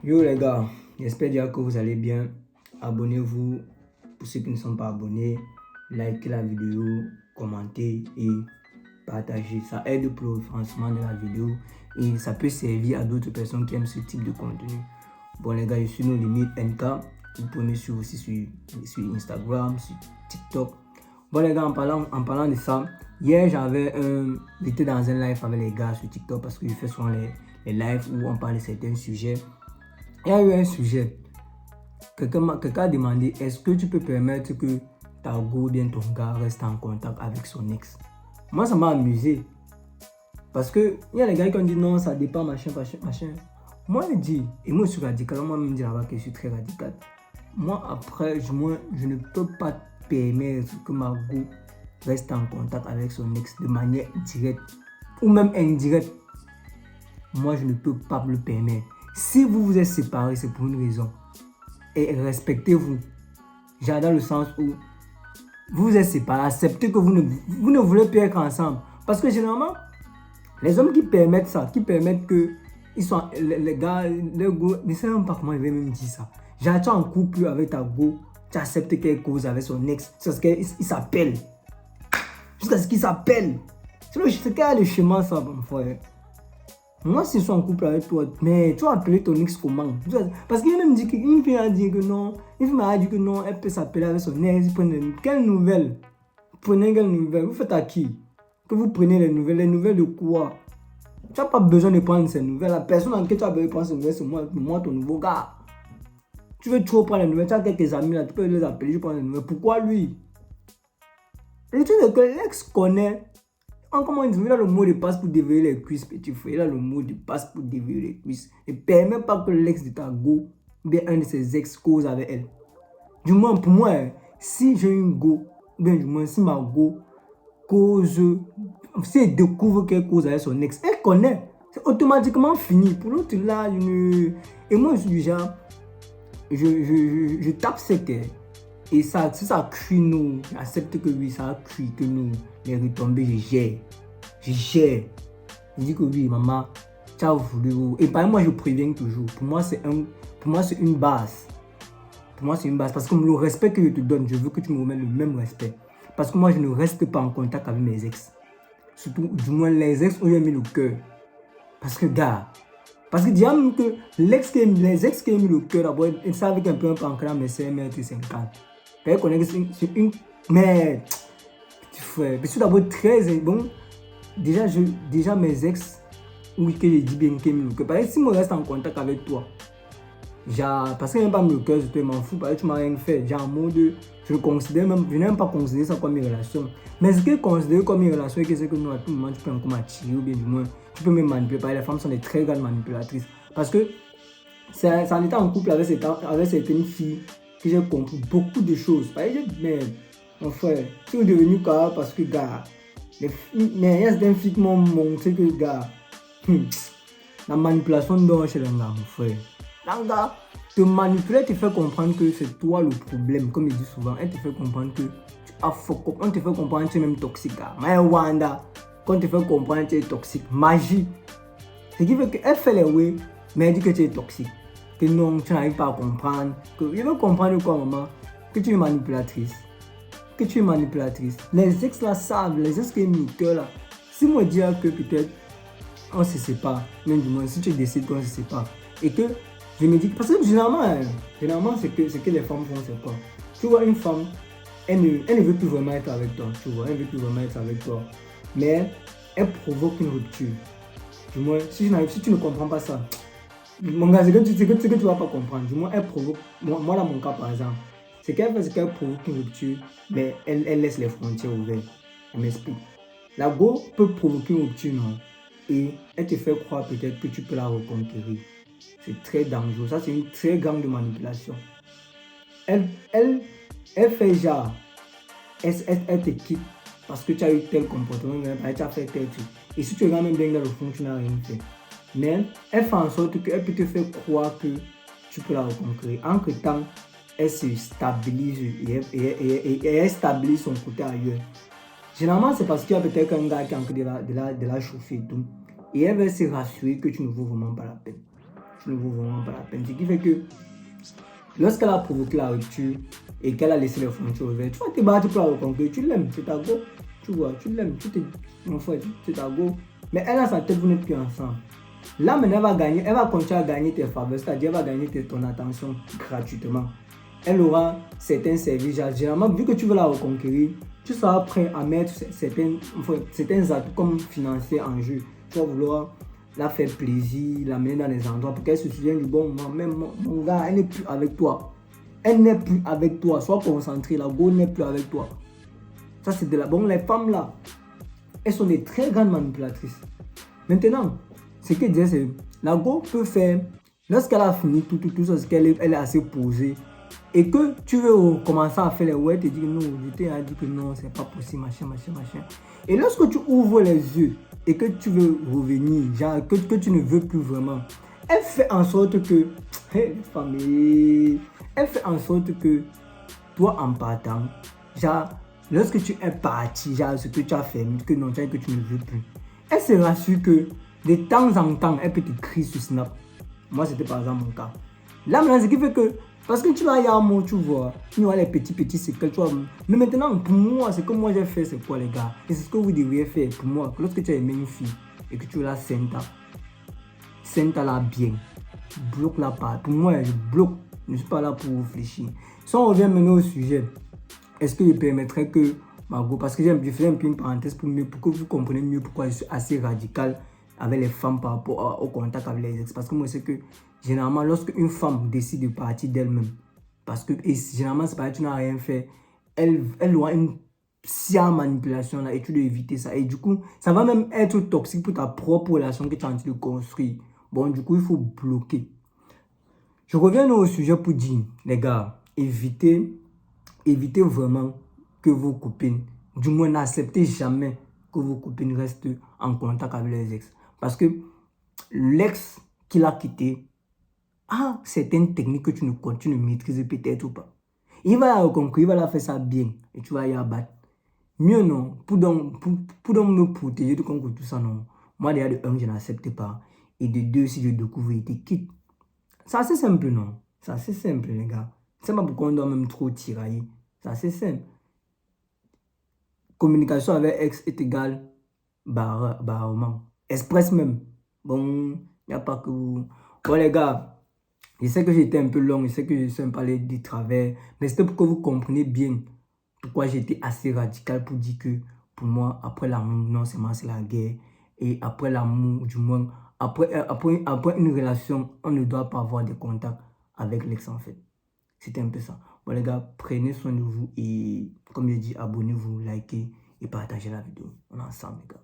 Yo les gars, j'espère déjà que vous allez bien. Abonnez-vous pour ceux qui ne sont pas abonnés. Likez la vidéo, commentez et partagez. Ça aide pour le financement de la vidéo et ça peut servir à d'autres personnes qui aiment ce type de contenu. Bon les gars, je suis No Limit NK. Vous pouvez me suivre aussi sur Instagram, sur TikTok. Bon les gars, en parlant de ça, hier j'étais dans un live avec les gars sur TikTok parce que je fais souvent les lives où on parle de certains sujets. Il y a eu un sujet. Quelqu'un a demandé, est-ce que tu peux permettre que ta go ou bien ton gars reste en contact avec son ex? Moi, ça m'a amusé. Parce que il y a les gars qui ont dit non, ça dépend, machin. Moi, je dis, et moi, je suis radical. Moi, je me dis là-bas que je suis très radical. Moi, après, je ne peux pas permettre que ma go reste en contact avec son ex de manière directe ou même indirecte. Moi, je ne peux pas me le permettre. Si vous vous êtes séparés, c'est pour une raison. Et respectez-vous. Genre dans le sens où vous vous êtes séparés, acceptez que vous ne voulez plus être ensemble. Parce que généralement, les hommes qui permettent ça, qui permettent que les gars, les go, ne sais même pas comment je vais même dire ça. Genre tu es en couple avec ta go, tu acceptes qu'elle cause avec son ex, jusqu'à ce qu'il s'appelle. Jusqu'à ce qu'il s'appelle. C'est le chemin ça, mon frère. Moi, si je suis en couple avec toi, mais tu vas appeler ton ex comment? Parce qu'il me dit que non. Il m'a dit que non, elle peut s'appeler avec son ex. Quelle nouvelle? Prenez quelle nouvelle? Vous faites à qui? Que vous prenez les nouvelles de quoi? Tu n'as pas besoin de prendre ces nouvelles. La personne en qui tu as besoin de prendre ces nouvelles, c'est moi, ton nouveau gars. Tu veux trop prendre les nouvelles, tu as quelques amis là, tu peux les appeler, je prends les nouvelles. Pourquoi lui? Le truc est que l'ex connaît. Comment il a le mot de passe pour déverrouiller les cuisses, petit frère. Il a le mot de passe pour déverrouiller les cuisses. Ne permet pas que l'ex de ta go, ou bien un de ses ex, cause avec elle. Du moins, pour moi, si j'ai une go, ou bien du moins, si ma go cause, si elle découvre qu'elle cause avec son ex, elle connaît. C'est automatiquement fini. Pour l'autre là, et moi, je suis du genre, je tape cette terre. Et ça, si ça crie nous, j'accepte que oui, ça a crié que nous, les retombées, je gère. Je dis que oui, maman, tu as voulu. Et par moi, je préviens toujours. Pour moi, c'est une base. Pour moi, c'est une base. Parce que le respect que je te donne, je veux que tu me remettes le même respect. Parce que moi, je ne reste pas en contact avec mes ex. Surtout, du moins, les ex ont mis le cœur. Parce que, gars, parce que déjà même que les ex qui ont mis le cœur, d'abord, ils savent qu'un peu un pancréas, mais c'est 1,50 m. Vous connaissez que c'est une. Mais, petit frère, je suis d'abord très bon. Déjà mes ex, oui, que je dis bien qu'ils me le cœur. Parce que si je reste en contact avec toi, genre, parce que même pas me le cœur, je m'en fous, parce que tu m'as rien fait. Genre, en mode, je n'aime pas considérer ça comme une relation. Mais ce que je considère comme une relation, c'est que nous, à tout moment, tu peux encore m'attirer, ou bien du moins, tu peux me manipuler. Parce que les femmes sont des très grandes manipulatrices. Parce que, ça en étant en couple avec certaines filles, que j'ai compris beaucoup de choses. Mais, mon frère, tu es devenu quoi? Parce que, gars, mais il y a certaines filles qui m'ont montré que, gars, la manipulation dort chez les gars, mon frère. Le gars, te manipuler, te fait comprendre que c'est toi le problème, comme il dit souvent. Elle te fait comprendre que on te fait comprendre que tu es même toxique. Mais Wanda, quand on te fait comprendre que tu es toxique, magie. Ce qui fait qu'elle fait les way, mais elle dit que tu es toxique. Que non, tu n'arrives pas à comprendre. Que je veux comprendre quoi, maman? Que tu es manipulatrice. Que tu es manipulatrice. Les ex là savent, les ex qui ont mis le cœur là. Si moi je dis que peut-être on se sépare, même du moins si tu décides qu'on se sépare, et que je me dis, parce que généralement c'est que les femmes font, c'est quoi? Tu vois, une femme, elle ne veut plus vraiment être avec toi, tu vois, elle ne veut plus vraiment être avec toi, mais elle provoque une rupture. Du moins, si tu ne comprends pas ça, mon gars, c'est que tu ne vas pas comprendre. Du moins, elle provoque, moi dans mon cas par exemple, c'est qu'elle provoque une rupture, mais elle laisse les frontières ouvertes. Elle m'explique. La go peut provoquer une rupture, non? Et elle te fait croire peut-être que tu peux la reconquérir. C'est très dangereux. Ça, c'est une très grande manipulation. Elle fait genre, elle te quitte parce que tu as eu tel comportement, tu as fait tel truc. Et si tu regardes même bien dans le fond, tu n'as rien fait. Mais elle fait en sorte qu'elle peut te faire croire que tu peux la reconquérir. Entre temps, elle se stabilise et elle stabilise son côté ailleurs. Généralement, c'est parce qu'il y a peut-être un gars qui est en train de la chauffer et tout. Et elle va se rassurer que tu ne vaux vraiment pas la peine. tu ne vaux vraiment pas la peine. Ce qui fait que lorsqu'elle a provoqué la rupture et qu'elle a laissé les frontières ouvertes, tu vas te battre pour la reconquérir. Tu l'aimes, c'est ta go. Tu vois, tu l'aimes, mon frère, c'est ta go. Mais elle a sa tête, vous n'êtes plus ensemble. Là, maintenant, elle va continuer à gagner tes faveurs, c'est-à-dire elle va gagner ton attention gratuitement. Elle aura certains services. Généralement, vu que tu veux la reconquérir, tu seras prêt à mettre certains atouts comme financiers en jeu. Tu vas vouloir la faire plaisir, la mener dans les endroits pour qu'elle se souvienne du bon moment. Même mon gars, elle n'est plus avec toi. Elle n'est plus avec toi. Sois concentré, la go n'est plus avec toi. Ça, c'est de la bonne. Les femmes là, elles sont des très grandes manipulatrices. Maintenant, ce que je disais, c'est la go peut faire, lorsqu'elle a fini tout ça, c'est qu'elle est assez posée. Et que tu veux commencer à faire les ouais, tu dis non, je t'ai dit que non, c'est pas possible, machin. Et lorsque tu ouvres les yeux et que tu veux revenir, genre que tu ne veux plus vraiment, elle fait en sorte que, famille, elle fait en sorte que toi en partant, genre, lorsque tu es parti, genre ce que tu as fait, que non, que tu ne veux plus, elle se rassure que de temps en temps, elle peut t'écrire sur Snap. Moi, c'était par exemple mon cas. Là, maintenant, ce qui fait que, parce que tu vas y avoir, tu vois, il y aura les petits séquelles, tu vois. Mais maintenant, pour moi, ce que moi j'ai fait, c'est quoi, les gars? Et c'est ce que vous devriez faire pour moi. Lorsque tu as aimé une fille et que tu veux la senta-la bien. Bloque-la pas. Pour moi, je bloque. Je ne suis pas là pour réfléchir. Si on revient maintenant au sujet, est-ce que je permettrais que Margot, parce que je fais un peu une parenthèse pour que vous compreniez mieux pourquoi je suis assez radical avec les femmes par rapport au contact avec les ex. Parce que moi, c'est que généralement, lorsque une femme décide de partir d'elle-même, parce que généralement, c'est parce que tu n'as rien fait, elle aura une science manipulation là, et tu dois éviter ça. Et du coup, ça va même être toxique pour ta propre relation que tu es en train de construire. Bon, du coup, il faut bloquer. Je reviens au sujet pour dire, les gars, évitez vraiment que vos copines, du moins n'acceptez jamais que vos copines restent en contact avec les ex. Parce que l'ex qui l'a quitté a certaines techniques que tu ne maîtrises peut-être pas. Il va la reconquérir, il va la faire ça bien et tu vas y abattre. Mieux non, pour me protéger de contre tout ça, non. Moi, déjà de 1, je n'accepte pas. Et de 2, si je découvre, il te quitte. C'est assez simple, non? C'est assez simple, les gars. C'est pas pourquoi on doit même trop tirailler. C'est assez simple. Communication avec ex est égal barrement. Express même. Bon, il n'y a pas que vous. Bon, les gars, je sais que j'étais un peu long, je sais que je suis un peu allé du travers, mais c'était pour que vous compreniez bien pourquoi j'étais assez radical pour dire que pour moi, après l'amour, non seulement c'est la guerre. Et après l'amour, du moins, après une relation, on ne doit pas avoir de contact avec l'ex en fait. C'était un peu ça. Bon les gars, prenez soin de vous et comme je dis, abonnez-vous, likez et partagez la vidéo. On est ensemble les gars.